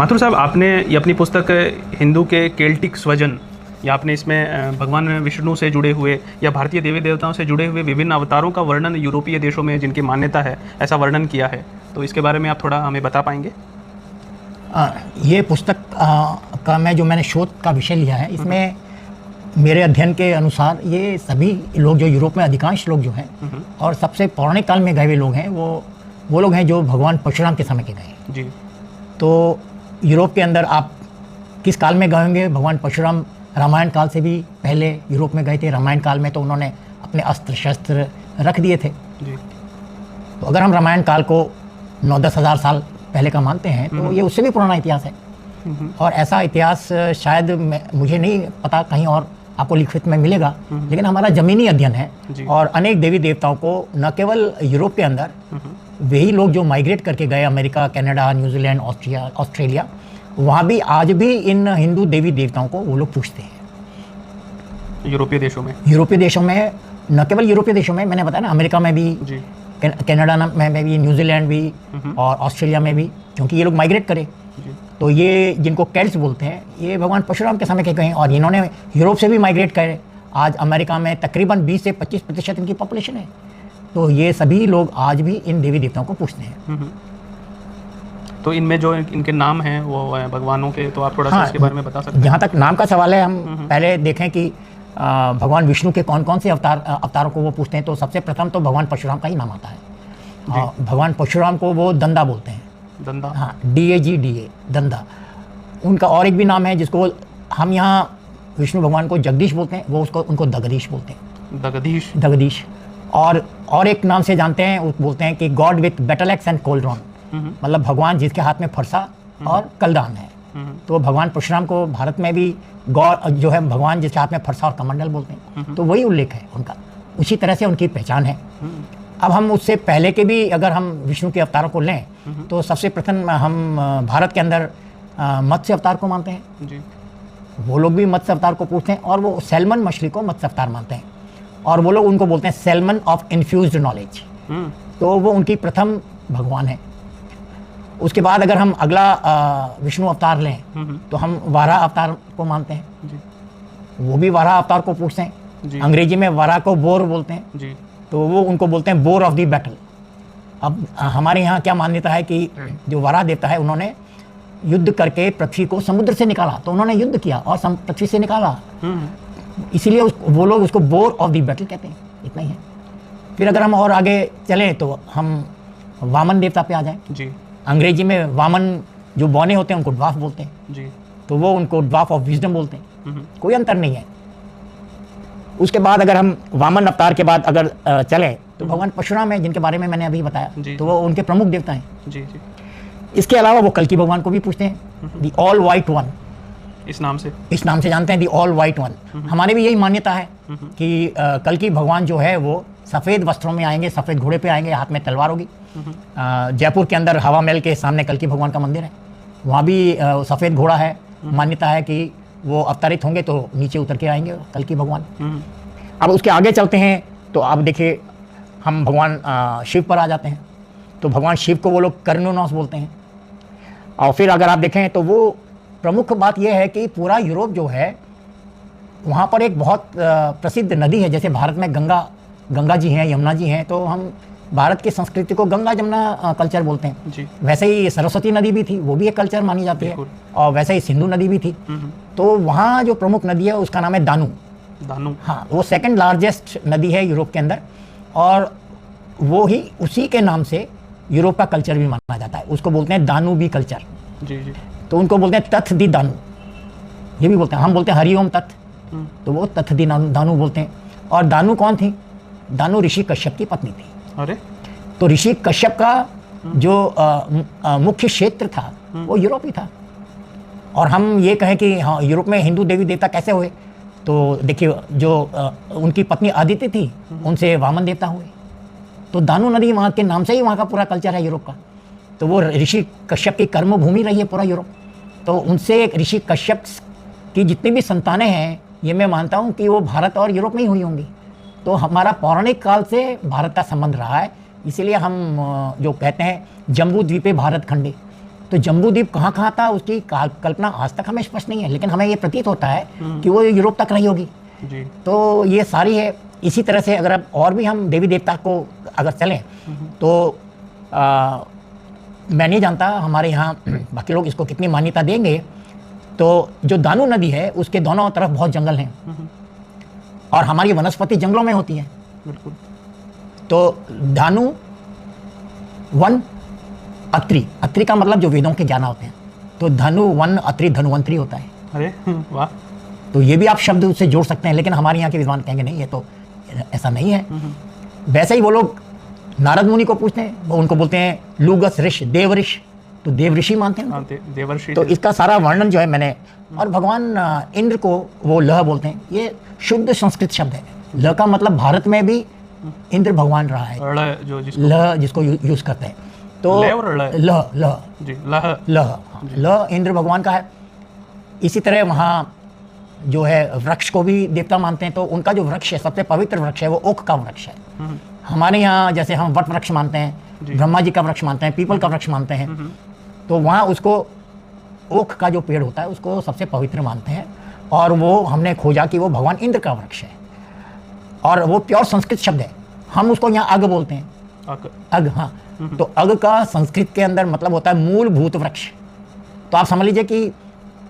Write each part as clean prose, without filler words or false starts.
माथुर साहब, आपने ये अपनी पुस्तक हिंदू के केल्टिक स्वजन, या आपने इसमें भगवान विष्णु से जुड़े हुए या भारतीय देवी देवताओं से जुड़े हुए विभिन्न अवतारों का वर्णन यूरोपीय देशों में जिनकी मान्यता है ऐसा वर्णन किया है, तो इसके बारे में आप थोड़ा हमें बता पाएंगे? ये पुस्तक का मैंने शोध का विषय लिया है। इसमें मेरे अध्ययन के अनुसार ये सभी लोग जो यूरोप में अधिकांश लोग जो हैं और सबसे पौराणिक काल में गए हुए लोग हैं वो लोग हैं जो भगवान परशुराम के समय के गए जी। तो यूरोप के अंदर आप किस काल में गए होंगे? भगवान परशुराम रामायण काल से भी पहले यूरोप में गए थे। रामायण काल में तो उन्होंने अपने अस्त्र शस्त्र रख दिए थे जी। तो अगर हम रामायण काल को 9-10 हज़ार साल पहले का मानते हैं तो ये उससे भी पुराना इतिहास है। और ऐसा इतिहास शायद मुझे नहीं पता कहीं और आपको लिखित में मिलेगा, लेकिन हमारा ज़मीनी अध्ययन है और अनेक देवी देवताओं को न केवल यूरोप के अंदर वही लोग जो माइग्रेट करके गए अमेरिका, कनाडा, न्यूजीलैंड, ऑस्ट्रेलिया, वहाँ भी आज भी इन हिंदू देवी देवताओं को वो लोग पूछते हैं। यूरोपीय देशों में न केवल यूरोपीय देशों में, मैंने बताया ना, अमेरिका में भी, कनाडा में भी, न्यूजीलैंड भी और ऑस्ट्रेलिया में भी, क्योंकि ये लोग माइग्रेट करे। तो ये जिनको केल्ट्स बोलते हैं, ये भगवान परशुराम के समय के गए और इन्होंने यूरोप से भी माइग्रेट करे। आज अमेरिका में तकरीबन 20 से 25% इनकी पॉपुलेशन है। तो ये सभी लोग आज भी इन देवी देवताओं को पूछते हैं। तो इनमें जो इनके नाम हैं वो भगवानों के, तो आप थोड़ा सा इसके बारे में बता सकते हैं? जहाँ तक नाम का सवाल है, हम पहले देखें कि भगवान विष्णु के कौन कौन से अवतारों को वो पूछते हैं। तो सबसे प्रथम तो भगवान परशुराम का ही नाम आता है। भगवान परशुराम को वो दंदा बोलते हैं। दंदा? हाँ, DAGDA, दंदा। उनका और एक भी नाम है जिसको हम यहाँ विष्णु भगवान को जगदीश बोलते हैं, वो उनको दगदीश बोलते हैं। दगदीश। और एक नाम से जानते हैं, बोलते हैं कि god with battle axe and cauldron, मतलब भगवान जिसके हाथ में फरसा और कलदान है। तो भगवान परशुराम को भारत में भी गॉड जो है, भगवान जिसके हाथ में फरसा और कमंडल बोलते हैं। तो वही उल्लेख है उनका, उसी तरह से उनकी पहचान है। अब हम उससे पहले के भी अगर हम विष्णु के अवतारों को लें तो सबसे प्रथम हम भारत के अंदर मत्स्य अवतार को मानते हैं जी। वो लोग भी मत्स्य अवतार को पूछते हैं और वो सैल्मन मछली को मत्स्य अवतार मानते हैं और वो लोग उनको बोलते हैं सैल्मन ऑफ इन्फ्यूज्ड नॉलेज। तो वो उनकी प्रथम भगवान है। उसके बाद अगर हम अगला विष्णु अवतार लें तो हम वाराह अवतार को मानते हैं जी। वो भी वाराह अवतार को पूछते हैं। अंग्रेजी में वाराह को बोर बोलते हैं जी। तो वो उनको बोलते हैं बोर ऑफ द बैटल। अब हमारे यहाँ क्या मान्यता है कि जो वाराह देवता है, उन्होंने युद्ध करके पृथ्वी को समुद्र से निकाला। तो उन्होंने युद्ध किया और पृथ्वी से निकाला, इसीलिए वो लोग उसको बोर ऑफ द बैटल कहते हैं। इतना ही है। फिर अगर हम और आगे चलें तो हम वामन देवता पे आ जाएं जी। अंग्रेजी में वामन जो बौने होते हैं उनको ड्वार्फ बोलते हैं जी। तो वो उनको ड्वार्फ ऑफ विजडम बोलते हैं। कोई अंतर नहीं है। उसके बाद अगर हम वामन अवतार के बाद अगर चलें तो भगवान परशुराम है, जिनके बारे में मैंने अभी बताया। तो वो उनके प्रमुख देवता हैं जी। इसके अलावा वो कल्कि भगवान को भी पूछते हैं, दी ऑल वाइट वन। इस नाम से जानते हैं, दी ऑल वाइट वन। हमारे भी यही मान्यता है कि कल्कि भगवान जो है वो सफ़ेद वस्त्रों में आएंगे, सफ़ेद घोड़े पे आएंगे, हाथ में तलवार होगी। जयपुर के अंदर हवा महल के सामने कल्कि भगवान का मंदिर है, वहाँ भी सफ़ेद घोड़ा है। मान्यता है कि वो अवतरित होंगे तो नीचे उतर के आएंगे कल्कि भगवान। अब उसके आगे चलते हैं तो आप देखिए, हम भगवान शिव पर आ जाते हैं। तो भगवान शिव को वो लोग कर्णोनॉस बोलते हैं। और फिर अगर आप देखें तो वो प्रमुख बात यह है कि पूरा यूरोप जो है, वहाँ पर एक बहुत प्रसिद्ध नदी है। जैसे भारत में गंगा जी हैं, यमुना जी हैं, तो हम भारत की संस्कृति को गंगा जमुना कल्चर बोलते हैं जी। वैसे ही सरस्वती नदी भी थी, वो भी एक कल्चर मानी जाती है। और वैसे ही सिंधु नदी भी थी। तो वहाँ जो प्रमुख नदी है उसका नाम है दानू। हाँ, वो सेकंड लार्जेस्ट नदी है यूरोप के अंदर और वो ही उसी के नाम से यूरोप का कल्चर भी माना जाता है। उसको बोलते हैं दानू भी कल्चर जी। तो उनको बोलते हैं तथ दी दानू, ये भी बोलते हैं। हम बोलते हैं हरिओम तथ, तो वो तथ दी दानू बोलते हैं। और दानू कौन थी? दानू ऋषि कश्यप की पत्नी थी। अरे, तो ऋषि कश्यप का जो मुख्य क्षेत्र था वो यूरोप ही था। और हम ये कहें कि हाँ, यूरोप में हिंदू देवी देवता कैसे हुए, तो देखिए, जो उनकी पत्नी आदित्य थी, उनसे वामन देवता हुए। तो दानू नदी वहाँ के नाम से ही वहाँ का पूरा कल्चर है यूरोप का। तो वो ऋषि कश्यप की कर्म भूमि रही है पूरा यूरोप। तो उनसे ऋषि कश्यप की जितनी भी संतानें हैं, ये मैं मानता हूँ कि वो भारत और यूरोप में ही हुई होंगी। तो हमारा पौराणिक काल से भारत का संबंध रहा है। इसीलिए हम जो कहते हैं जम्बू द्वीपे भारत खंडे, तो जम्बूद्वीप कहाँ कहाँ था उसकी कल्पना आज तक हमें स्पष्ट नहीं है, लेकिन हमें ये प्रतीत होता है कि वो यूरोप तक रही होगी जी। तो ये सारी है। इसी तरह से अगर अब और भी हम देवी देवता को अगर चलें तो मैं नहीं जानता हमारे यहाँ बाकी लोग इसको कितनी मान्यता देंगे। तो जो दानू नदी है उसके दोनों तरफ बहुत जंगल हैं और हमारी वनस्पति जंगलों में होती है। बिल्कुल। तो दानू वन अत्रि, अत्रि का मतलब जो वेदों के ज्ञान होते हैं, तो धनु वन अत्रि धनुवंतरी होता है। अरे वाह। तो ये भी आप शब्द उससे जोड़ सकते हैं, लेकिन हमारे यहाँ के विद्वान कहेंगे नहीं, ये तो ऐसा नहीं है। वैसे ही वो लोग नारद मुनि को पूछते हैं, वो उनको बोलते हैं लुगस ऋषि, देव ऋषि, तो देव ऋषि मानते हैं। देवर्षि। तो इसका सारा वर्णन जो है मैंने, और भगवान इंद्र को वो लह बोलते हैं, ये शुद्ध संस्कृत शब्द है। ल का मतलब भारत में भी इंद्र भगवान रहा है, जो ल जिसको यूज करते हैं। तो ल इंद्र भगवान का है। इसी तरह वहाँ जो है वृक्ष को भी देवता मानते हैं, तो उनका जो वृक्ष है सबसे पवित्र वृक्ष है वो ओक का वृक्ष है। हमारे यहाँ जैसे हम वट वृक्ष मानते हैं, ब्रह्मा जी का वृक्ष मानते हैं, पीपल का वृक्ष मानते हैं, तो वहाँ उसको ओक का जो पेड़ होता है उसको सबसे पवित्र मानते हैं। और वो हमने खोजा कि वो भगवान इंद्र का वृक्ष है और वो प्योर संस्कृत शब्द है। हम उसको यहाँ अग बोलते हैं, अग। हाँ, तो अग का संस्कृत के अंदर मतलब होता है मूलभूत वृक्ष। तो आप समझ लीजिए कि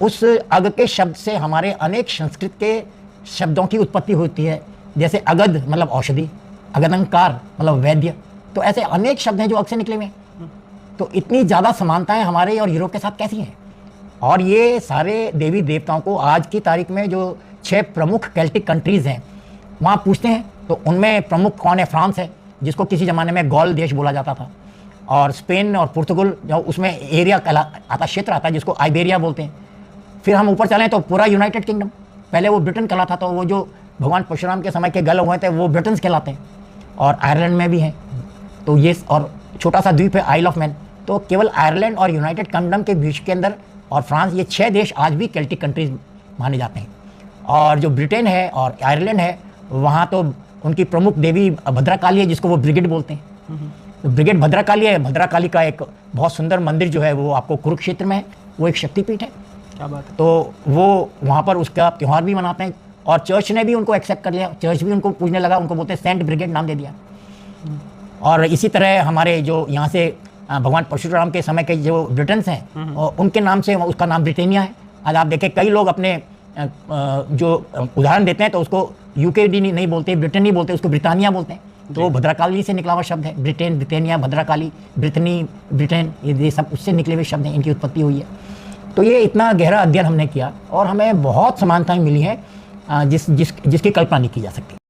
उस अग के शब्द से हमारे अनेक संस्कृत के शब्दों की उत्पत्ति होती है। जैसे अगध मतलब औषधि, अगदंकार मतलब वैद्य, तो ऐसे अनेक शब्द हैं जो अग से निकले हुए हैं। तो इतनी ज़्यादा समानताएं हमारे और यूरोप के साथ कैसी हैं? और ये सारे देवी देवताओं को आज की तारीख में जो 6 प्रमुख केल्टिक कंट्रीज़ हैं वहाँ पूछते हैं तो उनमें प्रमुख कौन है? फ्रांस है, जिसको किसी ज़माने में गौल देश बोला जाता था, और स्पेन और पुर्तगाल जो उसमें एरिया आता, क्षेत्र आता है जिसको आइबेरिया बोलते हैं। फिर हम ऊपर चलें तो पूरा यूनाइटेड किंगडम, पहले वो ब्रिटेन कहलाता, तो वो जो भगवान परशुराम के समय के गल हुए थे वो ब्रिटेन्स कहलाते हैं। और आयरलैंड में भी हैं, तो ये और छोटा सा द्वीप है आइल ऑफ मैन। तो केवल आयरलैंड और यूनाइटेड किंगडम के बीच के अंदर और फ्रांस, ये 6 देश आज भी केल्टिक कंट्रीज माने जाते हैं। और जो ब्रिटेन है और आयरलैंड है वहाँ तो उनकी प्रमुख देवी भद्रकाली है, जिसको वो ब्रिगेड बोलते हैं। तो ब्रिगेड भद्रकाली है। भद्रकाली का एक बहुत सुंदर मंदिर जो है वो आपको कुरुक्षेत्र में है, वो एक शक्तिपीठ है। क्या बात है। तो वो वहाँ पर उसका त्यौहार भी मनाते हैं और चर्च ने भी उनको एक्सेप्ट कर लिया, चर्च भी उनको पूजने लगा, उनको बोलते हैं सेंट ब्रिगेड नाम दे दिया। और इसी तरह हमारे जो यहाँ से भगवान परशुराम के समय के जो ब्रिटेन्स हैं और उनके नाम से उसका नाम ब्रिटेनिया है। आज आप देखें कई लोग अपने जो उदाहरण देते हैं तो उसको यूके नहीं बोलते, ब्रिटेन नहीं बोलते, उसको ब्रिटानिया बोलते हैं। तो भद्रकाली से निकला हुआ शब्द है, ब्रिटेन, ब्रिटेनिया, भद्रकाली, ब्रिटनी, ब्रिटेन, ये सब उससे निकले हुए शब्द हैं, इनकी उत्पत्ति हुई है। तो ये इतना गहरा अध्ययन हमने किया और हमें बहुत समानताएं मिली हैं जिसकी कल्पना नहीं की जा सकती।